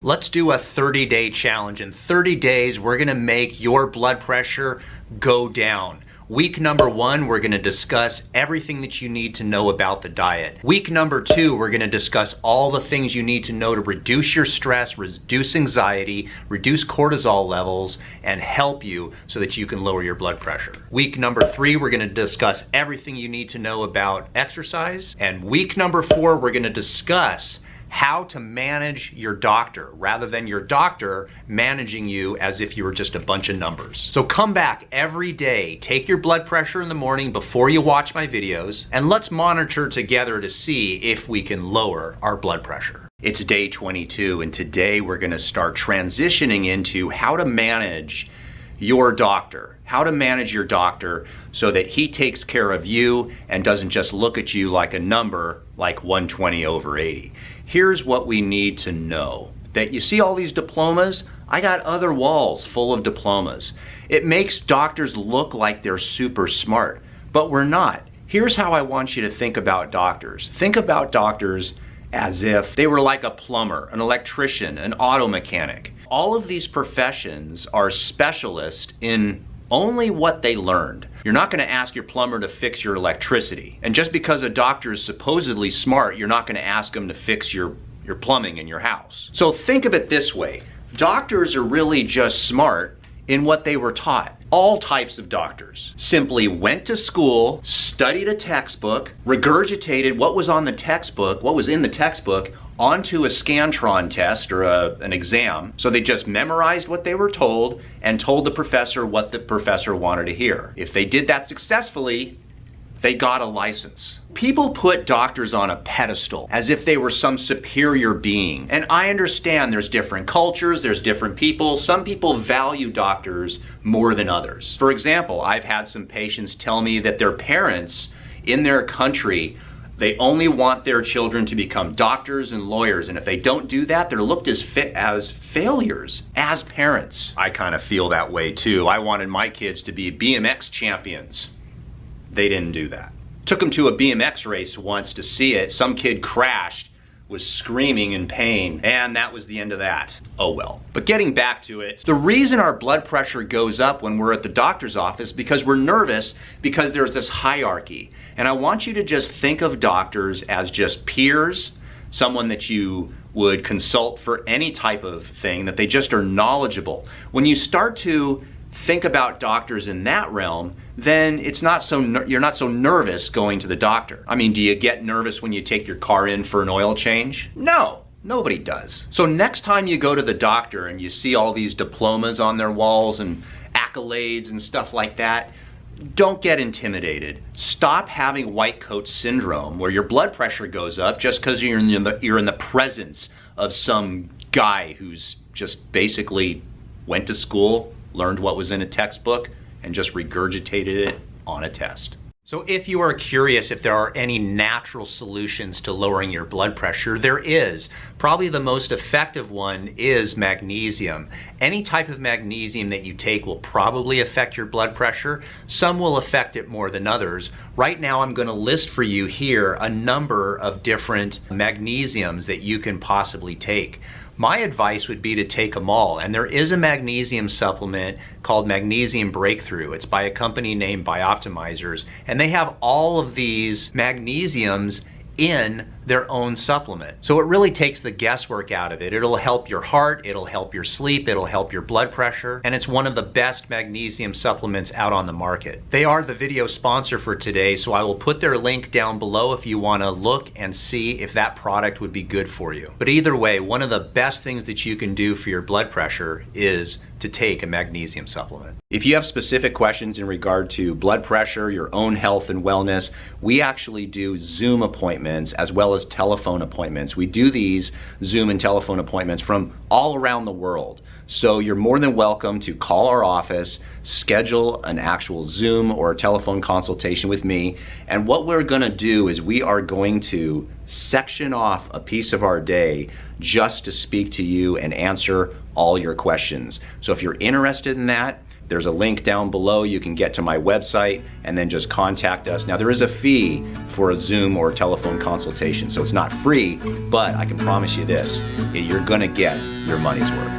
Let's do a 30-day challenge. In 30 days, we're gonna make your blood pressure go down. Week number 1, we're gonna discuss everything that you need to know about the diet. Week number 2, we're gonna discuss all the things you need to know to reduce your stress, reduce anxiety, reduce cortisol levels, and help you so that you can lower your blood pressure. Week number 3, we're gonna discuss everything you need to know about exercise. And week number 4, we're gonna discuss how to manage your doctor rather than your doctor managing you as if you were just a bunch of numbers. So come back every day, take your blood pressure in the morning before you watch my videos, and let's monitor together to see if we can lower our blood pressure. It's day 22, and today we're gonna start transitioning into how to manage your doctor. How to manage your doctor so that he takes care of you and doesn't just look at you like a number like 120/80. Here's what we need to know. That you see all these diplomas? I got other walls full of diplomas. It makes doctors look like they're super smart, but we're not. Here's how I want you to think about doctors. Think about doctors as if they were like a plumber, an electrician, an auto mechanic. All of these professions are specialists in only what they learned. You're not going to ask your plumber to fix your electricity. And just because a doctor is supposedly smart, you're not going to ask him to fix your plumbing in your house. So think of it this way. Doctors are really just smart in what they were taught. All types of doctors simply went to school, studied a textbook, regurgitated what was on the textbook, what was in the textbook, onto a Scantron test or an exam. So they just memorized what they were told and told the professor what the professor wanted to hear. If they did that successfully, they got a license. People put doctors on a pedestal as if they were some superior being. And I understand there's different cultures, there's different people. Some people value doctors more than others. For example, I've had some patients tell me that their parents in their country, they only want their children to become doctors and lawyers, and if they don't do that, they're looked as failures as parents. I kind of feel that way too. I wanted my kids to be BMX champions. They didn't do that. Took them to a BMX race once to see it. Some kid crashed, was screaming in pain, and that was the end of that. Oh well. But getting back to it, the reason our blood pressure goes up when we're at the doctor's office because we're nervous because there's this hierarchy. And I want you to just think of doctors as just peers, someone that you would consult for any type of thing, that they just are knowledgeable. When you start to think about doctors in that realm, then it's not so you're not so nervous going to the doctor. I mean, do you get nervous when you take your car in for an oil change? No, nobody does. So next time you go to the doctor and you see all these diplomas on their walls and accolades and stuff like that, don't get intimidated. Stop having white coat syndrome where your blood pressure goes up just because you're in the presence of some guy who's just basically went to school, learned what was in a textbook, and just regurgitated it on a test. So if you are curious if there are any natural solutions to lowering your blood pressure, there is. Probably the most effective one is magnesium. Any type of magnesium that you take will probably affect your blood pressure. Some will affect it more than others. Right now I'm going to list for you here a number of different magnesiums that you can possibly take. My advice would be to take them all, and there is a magnesium supplement called Magnesium Breakthrough. It's by a company named Bioptimizers, and they have all of these magnesiums in their own supplement. So it really takes the guesswork out of it. It'll help your heart, it'll help your sleep, it'll help your blood pressure, and it's one of the best magnesium supplements out on the market. They are the video sponsor for today, so I will put their link down below if you want to look and see if that product would be good for you. But either way, one of the best things that you can do for your blood pressure is to take a magnesium supplement. If you have specific questions in regard to blood pressure, your own health and wellness, we actually do Zoom appointments as well as telephone appointments. We do these Zoom and telephone appointments from all around the world. So you're more than welcome to call our office, schedule an actual Zoom or a telephone consultation with me. And what we're gonna do is we are going to section off a piece of our day just to speak to you and answer all your questions. So if you're interested in that, There's a link down below. You can get to my website and then just contact us. Now, there is a fee for a Zoom or telephone consultation, so it's not free, but I can promise you this, you're gonna get your money's worth.